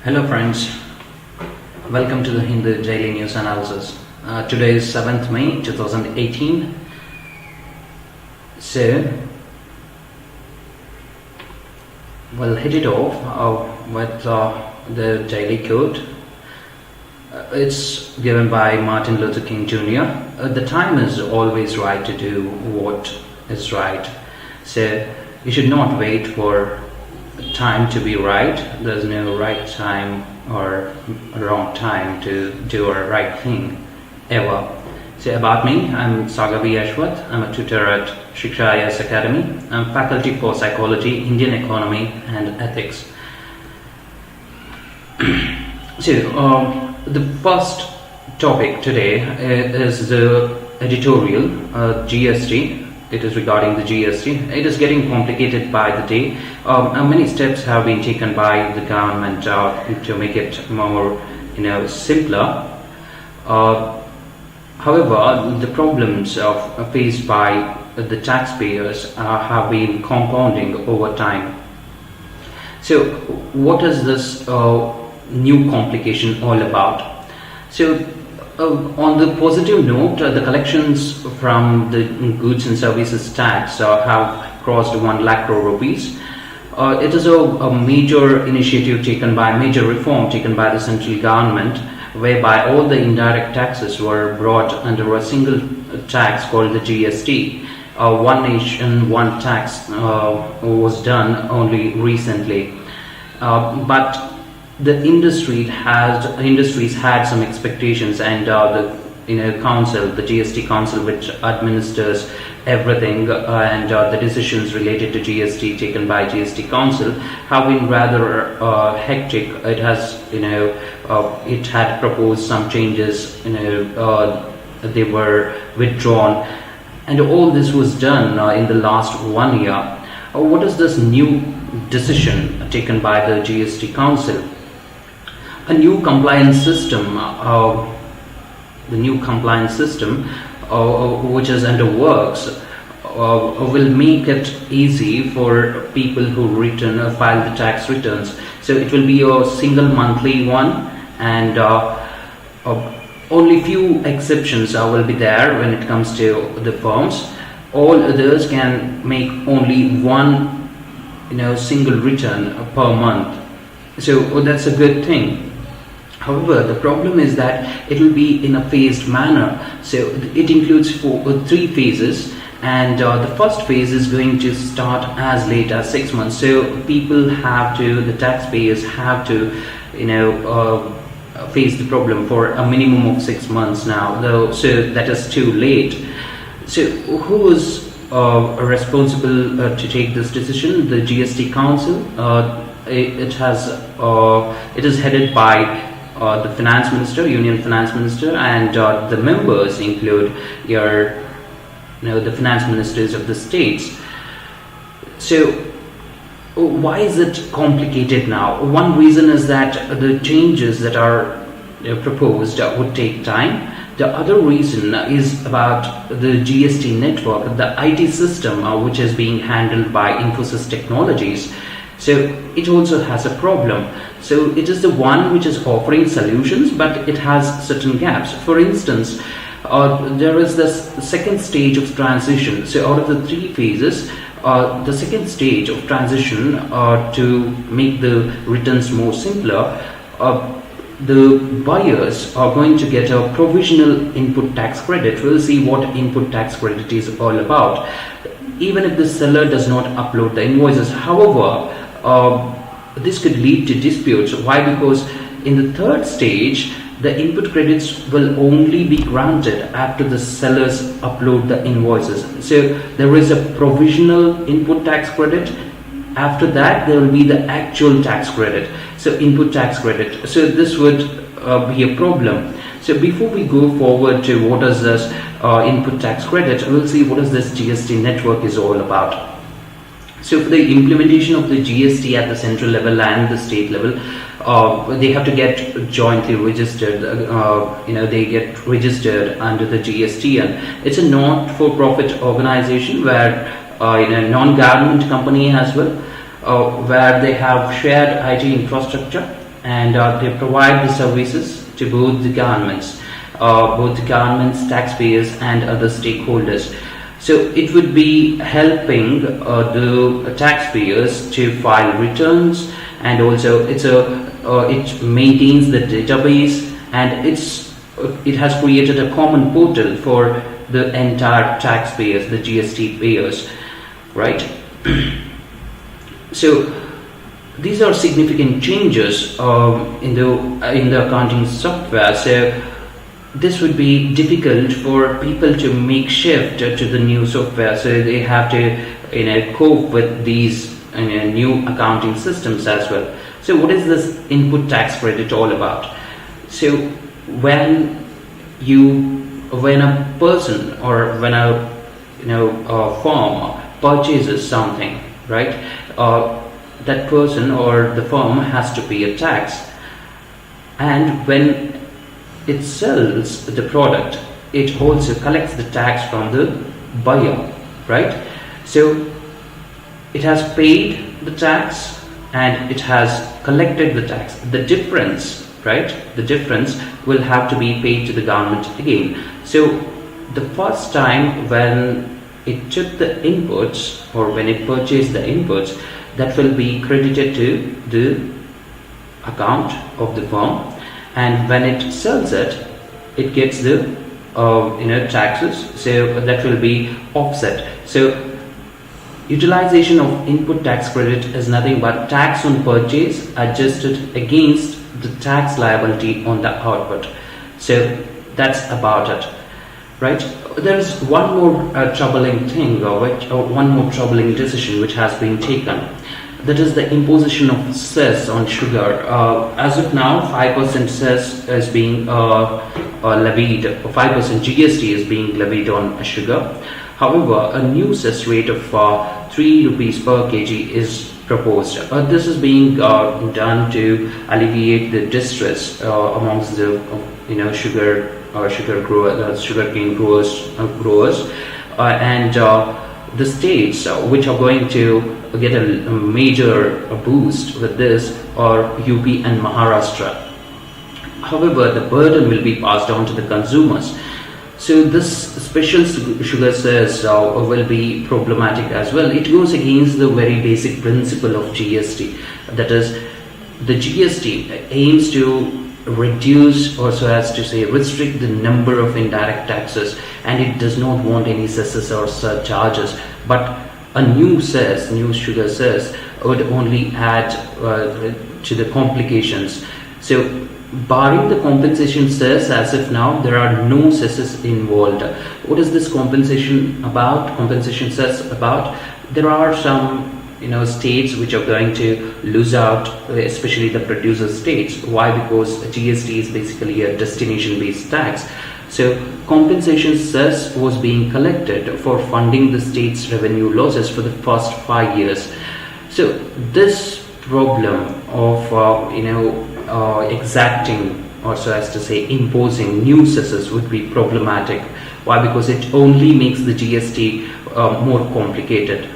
Hello friends, welcome to the Hindu Daily News Analysis. Today is 7th May 2018. So, we'll hit it off with the daily quote. It's given by Martin Luther King Jr. The time is always right to do what is right. So, you should not wait for time to be right. There's no right time or wrong time to do a right thing ever. So about me, I'm Sagabi Ashwath. I'm a tutor at Shiksha IAS Academy. I'm faculty for psychology, Indian economy and ethics. So the first topic today is the editorial GST. It is regarding the GST. It is getting complicated by the day. Many steps have been taken by the government to make it more, simpler. However, the problems faced by the taxpayers have been compounding over time. So, what is this new complication all about? So, on the positive note, the collections from the goods and services tax have crossed 1 lakh crore rupees. It is a major initiative major reform taken by the central government, whereby all the indirect taxes were brought under a single tax called the GST. One nation, one tax was done only recently, but the industries had some expectations, and the council, the GST council, which administers everything, and the decisions related to GST taken by GST council have been rather hectic. It has, it had proposed some changes. They were withdrawn, and all this was done in the last 1 year. What is this new decision taken by the GST council? A new compliance system, which is under works, will make it easy for people who file the tax returns. So it will be a single monthly one, and only few exceptions will be there when it comes to the firms. All others can make only one, single return per month. So that's a good thing. However, the problem is that it will be in a phased manner. So it includes 3 phases, and the first phase is going to start as late as 6 months. So the taxpayers have to, face the problem for a minimum of 6 months now. So that is too late. So who is responsible to take this decision? The GST Council. It is headed by the Finance Minister, Union Finance Minister, and the members include the Finance Ministers of the states. So, why is it complicated now? One reason is that the changes that are proposed would take time. The other reason is about the GST network, the IT system, which is being handled by Infosys Technologies. So it also has a problem. So it is the one which is offering solutions, but it has certain gaps. For instance, there is this second stage of transition. So out of the 3 phases, the second stage of transition to make the returns more simpler, the buyers are going to get a provisional input tax credit. We'll see what input tax credit is all about, even if the seller does not upload the invoices. However, this could lead to disputes. Why? Because in the third stage, the input credits will only be granted after the sellers upload the invoices. So there is a provisional input tax credit. After that, there will be the actual tax credit. So input tax credit. So this would be a problem. So before we go forward to what is this input tax credit, we'll see what is this GST network is all about. So for the implementation of the GST at the central level and the state level, they have to get jointly registered. They get registered under the GST, and it's a not-for-profit organization where non-government company as well, where they have shared IT infrastructure. and they provide the services to both the governments, taxpayers, and other stakeholders. So it would be helping the taxpayers to file returns, and also it maintains the database, and it has created a common portal for the entire taxpayers, the GST payers, right? So these are significant changes in the accounting software. So this would be difficult for people to make shift to the new software. So they have to cope with these new accounting systems as well. So what is this input tax credit all about? So when a person, or when a firm purchases something, right, that person or the firm has to pay a tax, and when it sells the product, it also collects the tax from the buyer, right? So it has paid the tax and it has collected the tax. The difference, right? The difference will have to be paid to the government again. So the first time when it took the inputs, or when it purchased the inputs, that will be credited to the account of the firm, and when it sells it, it gets the taxes, so that will be offset. So utilization of input tax credit is nothing but tax on purchase adjusted against the tax liability on the output. So that's about it, right? There is one more troubling thing, or one more troubling decision which has been taken. That is the imposition of cess on sugar. As of now, 5% cess is being levied, 5% GST is being levied on sugar. However, a new cess rate of 3 rupees per kg is proposed. This is being done to alleviate the distress amongst the sugarcane growers, and the states which are going to get a major boost with this are UP and Maharashtra. However, the burden will be passed on to the consumers. So this special sugar cess will be problematic as well. It goes against the very basic principle of GST. That is, the GST aims to reduce, or so as to say restrict, the number of indirect taxes, and it does not want any cesses or surcharges. But a new sugar cess would only add to the complications. So barring the compensation cess, as of now there are no cesses involved. What is this compensation cess about? There are some states which are going to lose out, especially the producer states. Why? Because GST is basically a destination based tax. So compensation cess was being collected for funding the state's revenue losses for the first 5 years. So this problem of exacting, or so as to say imposing new cesses, would be problematic. Why? Because it only makes the GST more complicated.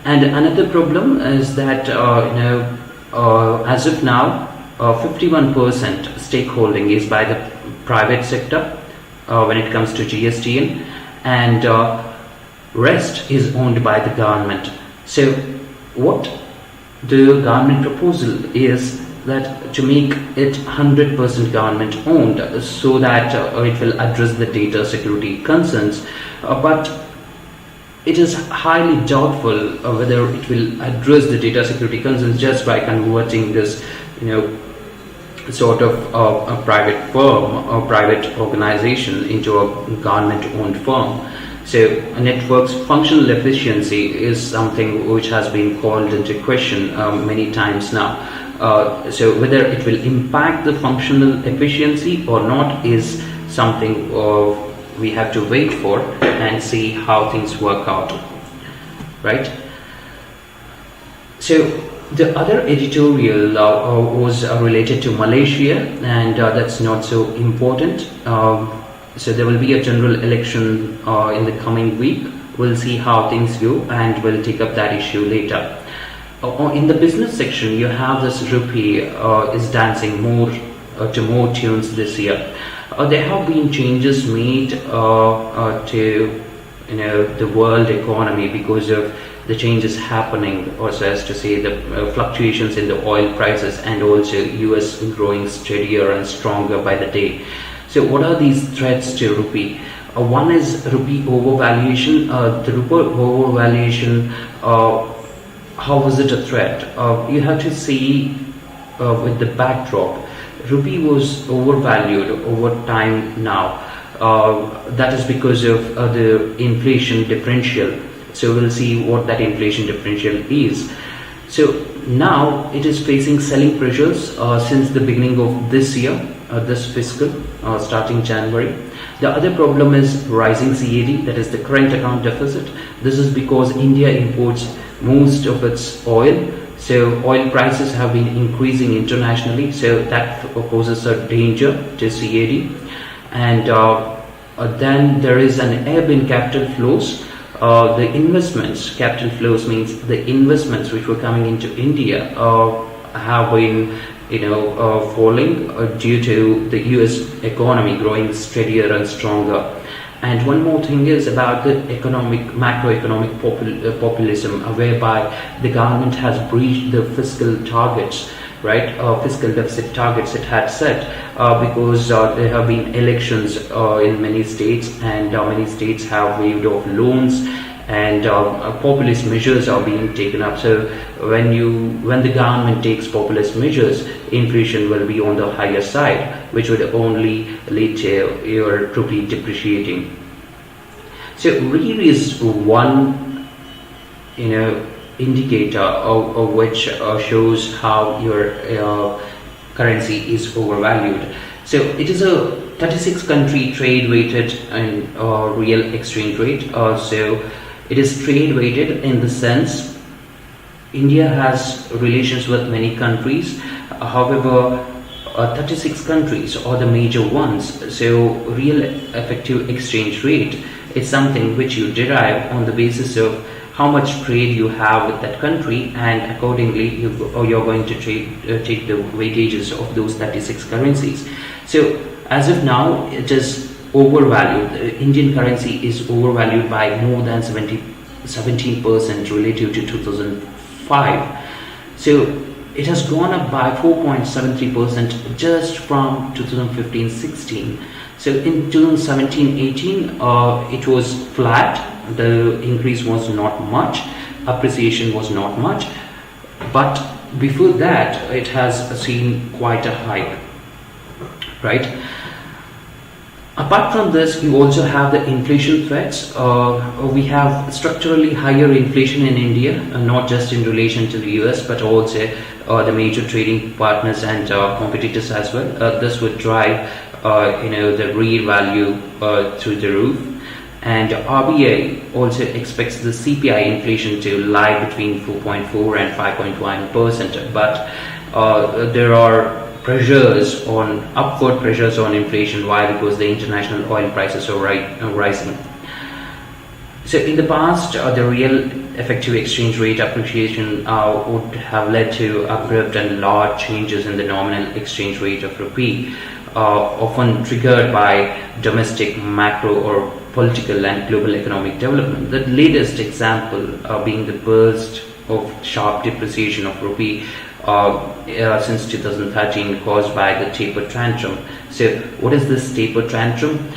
And another problem is that as of now 51% stakeholding is by the private sector when it comes to GST, and rest is owned by the government. So what the government proposal is that to make it 100% government owned, so that it will address the data security concerns, but it is highly doubtful whether it will address the data security concerns just by converting this sort of a private firm or private organization into a government owned firm. So a network's functional efficiency is something which has been called into question many times now. So whether it will impact the functional efficiency or not is something we have to wait for and see how things work out, right? So the other editorial was related to Malaysia, and that's not so important. So there will be a general election in the coming week. We'll see how things go, and we'll take up that issue later. In the business section, you have this rupee is dancing more to more tunes this year. There have been changes made to the world economy because of the changes happening, or so as to say, the fluctuations in the oil prices, and also US growing steadier and stronger by the day. So what are these threats to rupee? One is rupee overvaluation. The rupee overvaluation, how is it a threat? You have to see with the backdrop. Rupee was overvalued over time now. That is because of the inflation differential. So we'll see what that inflation differential is. So now it is facing selling pressures since the beginning of this year, this fiscal, starting January. The other problem is rising CAD, that is the current account deficit. This is because India imports most of its oil. So oil prices have been increasing internationally, so that poses a danger to CAD. And then there is an ebb in capital flows. The investments, capital flows means the investments which were coming into India have been falling due to the US economy growing steadier and stronger. And one more thing is about the macroeconomic populism, whereby the government has breached the fiscal targets, right? Fiscal deficit targets it had set because there have been elections in many states, and many states have waived off loans, and populist measures are being taken up. So when the government takes populist measures, inflation will be on the higher side, which would only lead to your rupee depreciating. So really is one indicator of which shows how your currency is overvalued. So it is a 36 country trade weighted and real exchange rate. So it is trade weighted in the sense India has relations with many countries. However, 36 countries are the major ones. So real effective exchange rate is something which you derive on the basis of how much trade you have with that country, and accordingly you're going to take the weightages of those 36 currencies. So as of now, it is overvalued. The Indian currency is overvalued by more than 17% relative to 2005. So it has gone up by 4.73% just from 2015-16. So in 2017-18, it was flat. The increase was not much, appreciation was not much, but before that it has seen quite a hike, right? Apart from this, you also have the inflation threats. We have structurally higher inflation in India, not just in relation to the US, but also the major trading partners and competitors as well. This would drive the real value through the roof. And RBI also expects the CPI inflation to lie between 4.4 and 5.1%, but there are upward pressures on inflation. Why? Because the international oil prices are rising. So in the past, the real effective exchange rate appreciation would have led to abrupt and large changes in the nominal exchange rate of rupee, often triggered by domestic, macro or political and global economic development. The latest example being the burst of sharp depreciation of rupee since 2013, caused by the taper tantrum. So what is this taper tantrum?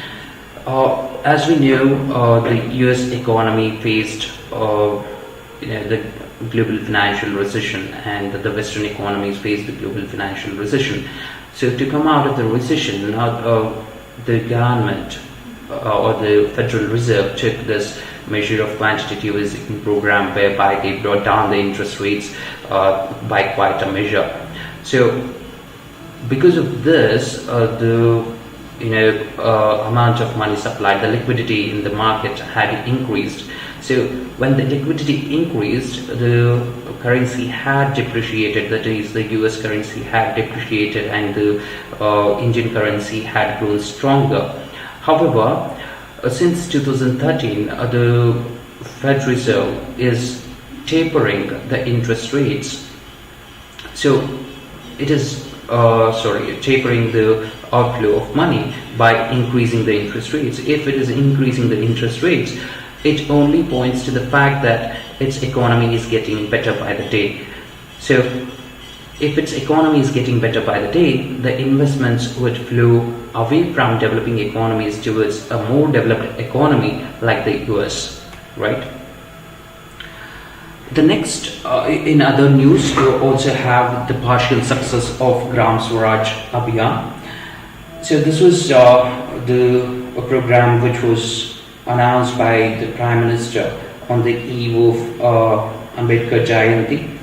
As we know, the US economy faced the global financial recession, and the Western economies faced the global financial recession. So to come out of the recession, the government or the Federal Reserve took this measure of quantitative easing program, whereby they brought down the interest rates by quite a measure. So because of this, the amount of money supplied, the liquidity in the market had increased. So when the liquidity increased, the currency had depreciated, that is, the US currency had depreciated, and the Indian currency had grown stronger. However, since 2013, the Fed Reserve is tapering the interest rates. So it is tapering the outflow of money by increasing the interest rates. If it is increasing the interest rates, it only points to the fact that its economy is getting better by the day. So if its economy is getting better by the day, the investments would flow away from developing economies towards a more developed economy like the US, right? The next, in other news, you also have the partial success of Gram Swaraj Abhiyan. So this was a program which was announced by the Prime Minister on the eve of Ambedkar Jayanti.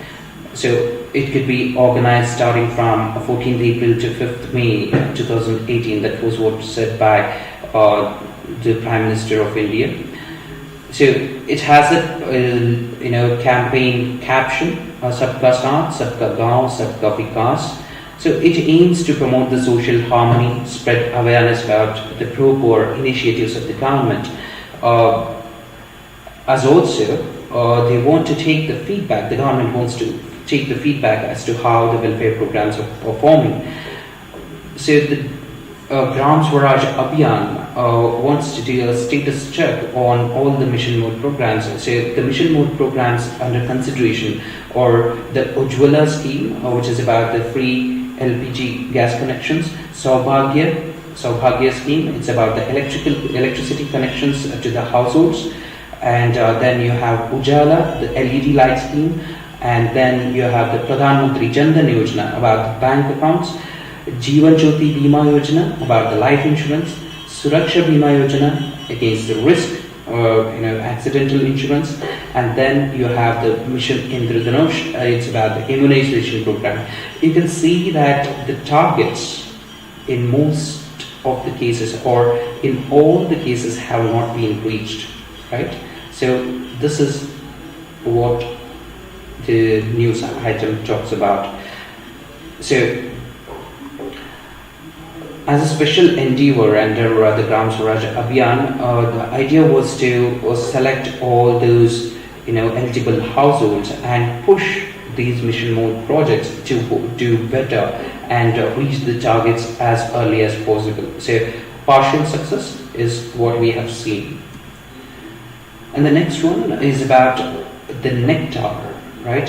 So it could be organized starting from 14th April to 5th May 2018. That was what was said by the Prime Minister of India. So it has a campaign caption, Sabka Saath, Sabka Gaon, Sabka Vikas. So it aims to promote the social harmony, spread awareness about the pro-poor initiatives of the government. As also, they want to take the feedback, the government wants to take the feedback as to how the welfare programs are performing. So the Gram Swaraj Abhiyan wants to do a status check on all the mission mode programs. So the mission mode programs under consideration, or the Ujjwala scheme, which is about the free LPG gas connections, Saubhagya scheme, it's about the electricity connections to the households, and then you have Ujala, the LED light scheme, and then you have the Pradhan Mantri Jan Dhan Yojana about the bank accounts, Jeevan Jyoti Bima Yojana about the life insurance, Suraksha Bima Yojana against the risk, accidental insurance, and then you have the Mission Indradhanush, it's about the immunization program. You can see that the targets in most of the cases, or in all the cases, have not been reached, right? So this is what the news item talks about. So as a special endeavor under the Gram Swaraj Abhiyan, the idea was to select all those eligible households and push these mission mode projects to do better and reach the targets as early as possible. So partial success is what we have seen. And the next one is about the nectar, right?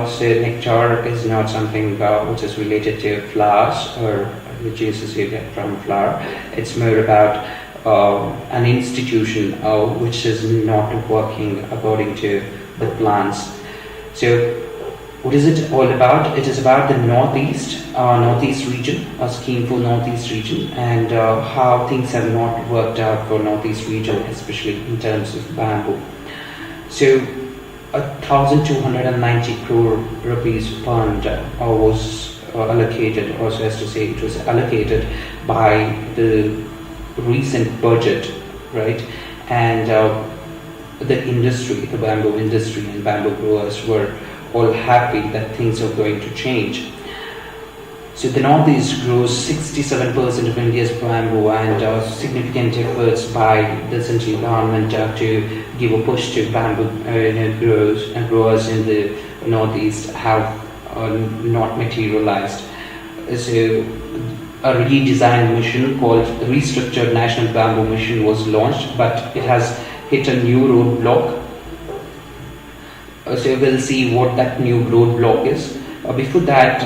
So nectar is not something which is related to flowers or which is associated from flower. It's more about an institution which is not working according to the plans. So what is it all about? It is about the Northeast region, a scheme for Northeast region, and how things have not worked out for Northeast region, especially in terms of bamboo. So 1,290 crore rupees fund was allocated, or so as to say, it was allocated by the recent budget, right? And the industry, the bamboo industry and bamboo growers were all happy that things are going to change. So the Northeast grows 67% of India's bamboo, and significant efforts by the central government to give a push to bamboo growers in the Northeast have not materialized. So a redesigned mission called the Restructured National Bamboo Mission was launched, but it has hit a new roadblock. So we'll see what that new roadblock is. Before that,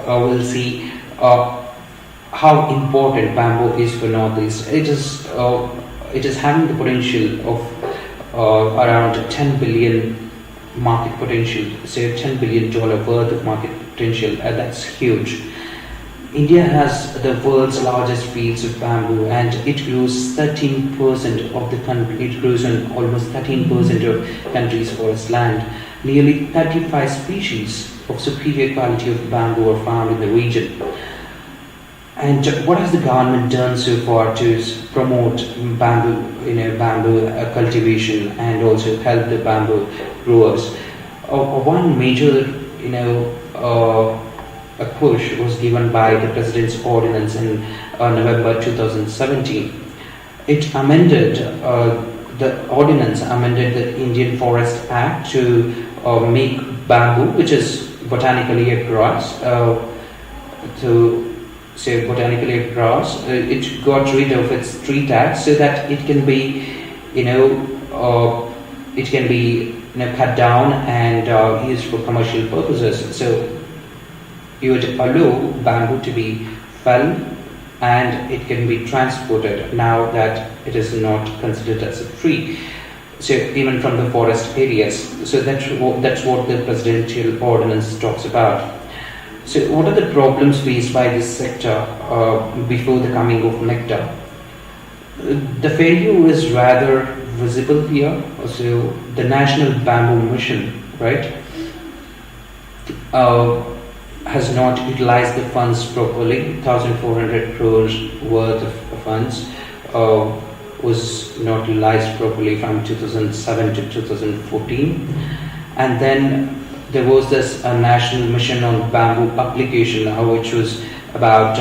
we'll see how important bamboo is for Northeast. It is having the potential of around 10 billion market potential, say $10 billion worth of market potential. That's huge. India has the world's largest fields of bamboo, and it grows 13% of the country. It grows on almost 13% of country's forest land. Nearly 35 species of superior quality of bamboo are found in the region. And what has the government done so far to promote bamboo cultivation and also help the bamboo growers? One major a push was given by the President's ordinance in November 2017. It amended the ordinance amended the Indian Forest Act to make bamboo, which is botanically a grass, it got rid of its tree tax so that it can be, cut down and used for commercial purposes. So you would allow bamboo to be felled and it can be transported now that it is not considered as a tree. So even from the forest areas. So that's what the presidential ordinance talks about. So what are the problems faced by this sector before the coming of nectar? The failure is rather visible here. So the National Bamboo Mission, right, has not utilized the funds properly. 1,400 crores worth of funds was not utilized properly from 2007 to 2014. And then there was this national mission on bamboo application, which was about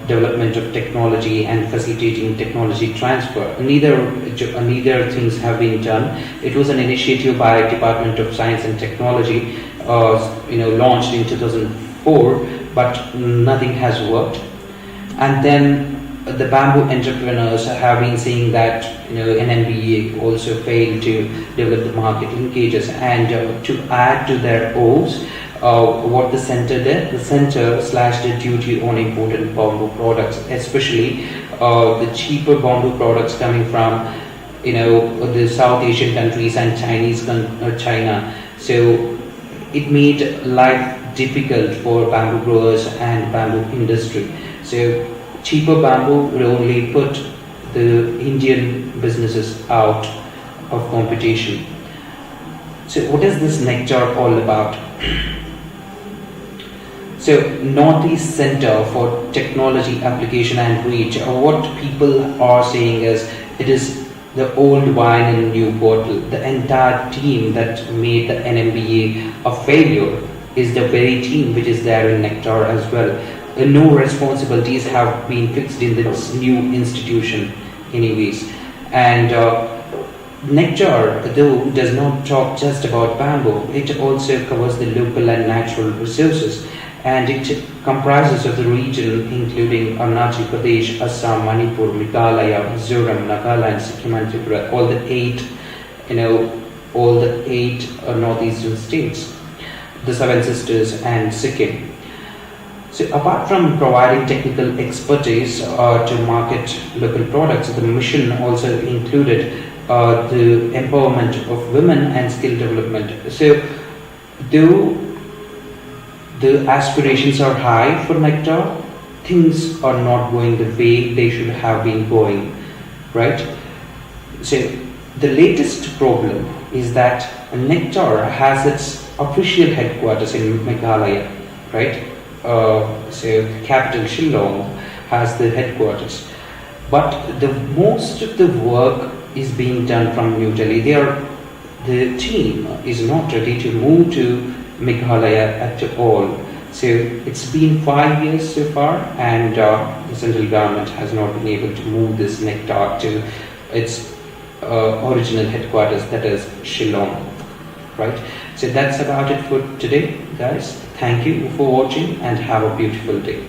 development of technology and facilitating technology transfer. Neither things have been done. It was an initiative by Department of Science and Technology, launched in 2004, but nothing has worked. And then the bamboo entrepreneurs have been saying that NMBA also failed to develop the market linkages, and to add to their woes, what the center did, the center slashed the duty on imported bamboo products, especially the cheaper bamboo products coming from the South Asian countries and China. So it made life difficult for bamboo growers and bamboo industry. So cheaper bamboo would only put the Indian businesses out of competition. So what is this nectar all about? So Northeast Center for Technology Application and Reach, what people are saying is it is the old wine in a new bottle. The entire team that made the NMBA a failure is the very team which is there in Nectar as well. No responsibilities have been fixed in this new institution anyways. And Nectar, though, does not talk just about bamboo. It also covers the local and natural resources, and it comprises of the region including Arunachal Pradesh, Assam, Manipur, Meghalaya, Mizoram, Nagaland, Sikkim and Tripura, all the eight northeastern states, the Seven Sisters and Sikkim. So apart from providing technical expertise to market local products, the mission also included the empowerment of women and skill development. So though the aspirations are high for Nectar, things are not going the way they should have been going, right? So the latest problem is that Nectar has its official headquarters in Meghalaya, right? So capital Shillong has the headquarters, but the most of the work is being done from New Delhi. The team is not ready to move to Meghalaya at all. So it's been 5 years so far, and the central government has not been able to move this Nectar to its original headquarters, that is Shillong, right? So that's about it for today, guys. Thank you for watching and have a beautiful day.